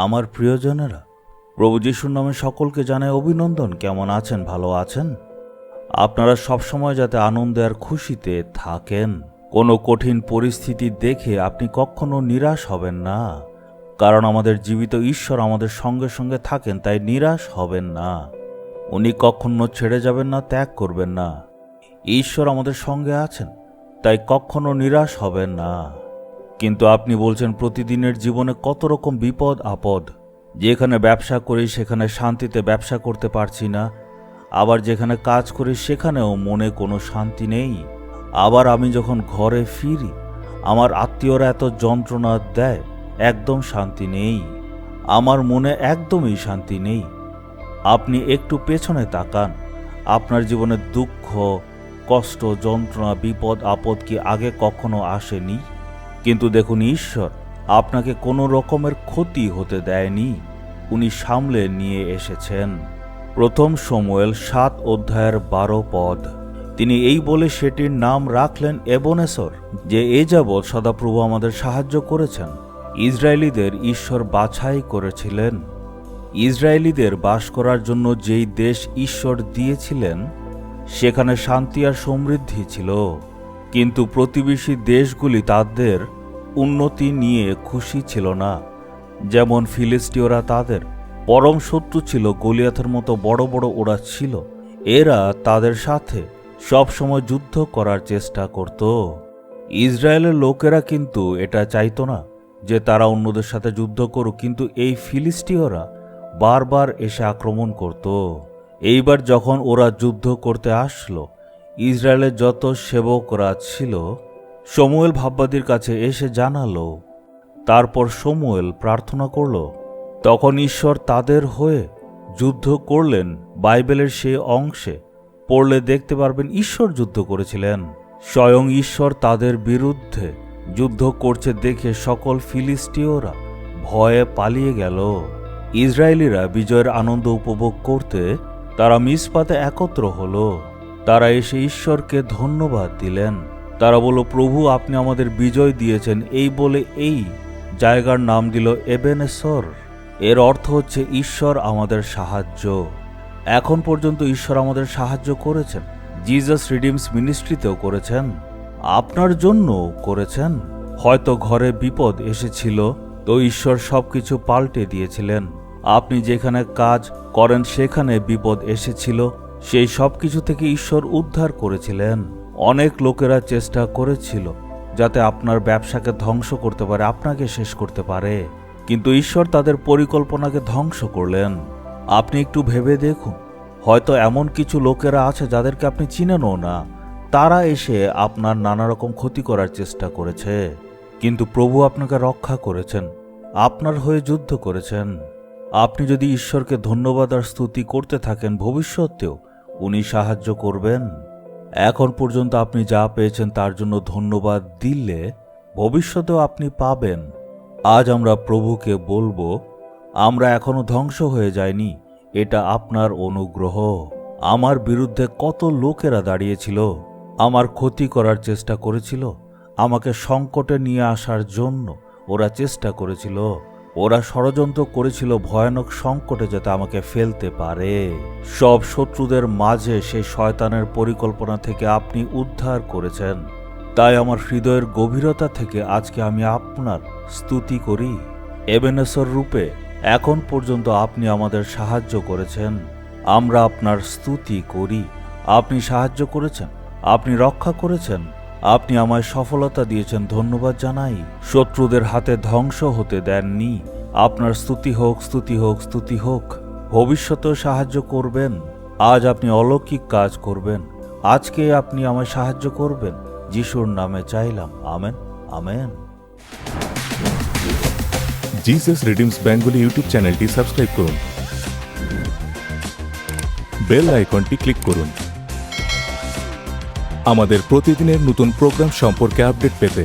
আমার প্রিয়জনেরা, প্রভু যিশুর নামে সকলকে জানাই অভিনন্দন। কেমন আছেন? ভালো আছেন? আপনারা সবসময় যাতে আনন্দে আর খুশিতে থাকেন। কোনো কঠিন পরিস্থিতি দেখে আপনি কখনো নিরাশ হবেন না, কারণ আমাদের জীবিত ঈশ্বর আমাদের সঙ্গে সঙ্গে থাকেন, তাই নিরাশ হবেন না। উনি কখনো ছেড়ে যাবেন না, ত্যাগ করবেন না। ঈশ্বর আমাদের সঙ্গে আছেন, তাই কখনো নিরাশ হবেন না। কিন্তু আপনি বলছেন প্রতিদিনের জীবনে কত রকম বিপদ আপদ। যেখানে ব্যবসা করি সেখানে শান্তিতে ব্যবসা করতে পারছি না, আবার যেখানে কাজ করি সেখানেও মনে কোনো শান্তি নেই। আবার আমি যখন ঘরে ফিরি আমার আত্মীয়রা এত যন্ত্রণা দেয়, একদম শান্তি নেই। আমার মনে একদমই শান্তি নেই। আপনি একটু পেছনে তাকান। আপনার জীবনে দুঃখ, কষ্ট, যন্ত্রণা, বিপদ আপদ কি আগে কখনো আসেনি? কিন্তু দেখুন, ঈশ্বর আপনাকে কোনো রকমের ক্ষতি হতে দেয়নি। উনি সামলে নিয়ে এসেছেন। প্রথম শমূয়েল 7 অধ্যায়ের 12 পদ। তিনি এই বলে সেটির নাম রাখলেন এবেনেসর, যে এ যাবৎ সদাপ্রভু আমাদের সাহায্য করেছেন। ইসরায়েলীদের ঈশ্বর বাছাই করেছিলেন। ইসরায়েলীদের বাস করার জন্য যেই দেশ ঈশ্বর দিয়েছিলেন সেখানে শান্তি আর সমৃদ্ধি ছিল, কিন্তু প্রতিবেশী দেশগুলি তাদের উন্নতি নিয়ে খুশি ছিল না। যেমন ফিলিস্তিয়রা তাদের পরম শত্রু ছিল, গলিয়াথের মতো বড় বড় ওরা ছিল। এরা তাদের সাথে সবসময় যুদ্ধ করার চেষ্টা করত। ইসরায়েলের লোকেরা কিন্তু এটা চাইতো না যে তারা অন্যদের সাথে যুদ্ধ করুক, কিন্তু এই ফিলিস্তিয়রা বারবার এসে আক্রমণ করত। এইবার যখন ওরা যুদ্ধ করতে আসলো, ইসরায়েলের যত সেবকরা ছিল শমূয়েল ভাববাদীর কাছে এসে জানালো। তারপর শমূয়েল প্রার্থনা করল। তখন ঈশ্বর তাদের হয়ে যুদ্ধ করলেন। বাইবেলের সেই অংশে পড়লে দেখতে পারবেন ঈশ্বর যুদ্ধ করেছিলেন। স্বয়ং ঈশ্বর তাদের বিরুদ্ধে যুদ্ধ করছে দেখে সকল ফিলিস্তিয়রা ভয়ে পালিয়ে গেল। ইসরায়েলিরা বিজয়ের আনন্দ উপভোগ করতে তারা মিসপাতে একত্র হল। তারা এসে ঈশ্বরকে ধন্যবাদ দিলেন। তারা বলল, প্রভু আপনি আমাদের বিজয় দিয়েছেন। এই বলে এই জায়গার নাম দিল এবেনেসর। এর অর্থ হচ্ছে ঈশ্বর আমাদের সাহায্য। এখন পর্যন্ত ঈশ্বর আমাদের সাহায্য করেছেন। জিজাস রিডিমস মিনিস্ট্রিতেও করেছেন, আপনার জন্য করেছেন। হয়তো ঘরে বিপদ এসেছিল, তো ঈশ্বর সবকিছু পাল্টে দিয়েছিলেন। আপনি যেখানে কাজ করেন সেখানে বিপদ এসেছিল, সেই সব কিছু থেকে ঈশ্বর উদ্ধার করেছিলেন। অনেক লোকেরা চেষ্টা করেছিল যাতে আপনার ব্যবসাকে ধ্বংস করতে পারে, আপনাকে শেষ করতে পারে, কিন্তু ঈশ্বর তাদের পরিকল্পনাকে ধ্বংস করলেন। আপনি একটু ভেবে দেখুন, হয়তো এমন কিছু লোকেরা আছে যাদেরকে আপনি চিনেনও না, তারা এসে আপনার নানা রকম ক্ষতি করার চেষ্টা করেছে, কিন্তু প্রভু আপনাকে রক্ষা করেছেন, আপনার হয়ে যুদ্ধ করেছেন। আপনি যদি ঈশ্বরকে ধন্যবাদ আর স্তুতি করতে থাকেন, ভবিষ্যতেও উনি সাহায্য করবেন। এখন পর্যন্ত আপনি যা পেয়েছেন তার জন্য ধন্যবাদ দিলে ভবিষ্যতেও আপনি পাবেন। আজ আমরা প্রভুকে বলবো, আমরা এখনো ধ্বংস হয়ে যাইনি, এটা আপনার অনুগ্রহ। আমার বিরুদ্ধে কত লোকেরা দাঁড়িয়েছিল, আমার ক্ষতি করার চেষ্টা করেছিল, আমাকে সংকটে নিয়ে আসার জন্য ওরা চেষ্টা করেছিল। ওরা ষড়যন্ত্র করেছিল ভয়ানক সংকটে যাতে আমাকে ফেলতে পারে। সব শত্রুদের মাঝে সেই শয়তানের পরিকল্পনা থেকে আপনি উদ্ধার করেছেন। তাই আমার হৃদয়ের গভীরতা থেকে আজকে আমি আপনার স্তুতি করি। এবেনেসর রূপে এখন পর্যন্ত আপনি আমাদের সাহায্য করেছেন, আমরা আপনার স্তুতি করি। আপনি সাহায্য করেছেন, আপনি রক্ষা করেছেন, আপনি আমায় সফলতা দিয়েছেন, ধন্যবাদ জানাই। শত্রুদের হাতে ধ্বংস হতে দেননি। আপনার স্তুতি হোক, স্তুতি হোক, স্তুতি হোক। ভবিষ্যতেও সাহায্য করবেন। আজ আপনি অলৌকিক কাজ করবেন। আজকে আপনি আমায় সাহায্য করবেন। যিশুর নামে চাইলাম, amen, amen. Jesus redeems Bengali YouTube চ্যানেলটি সাবস্ক্রাইব করুন, বেল আইকনটি ক্লিক করুন আমাদের প্রতিদিনের নতুন প্রোগ্রাম সম্পর্কে আপডেট পেতে।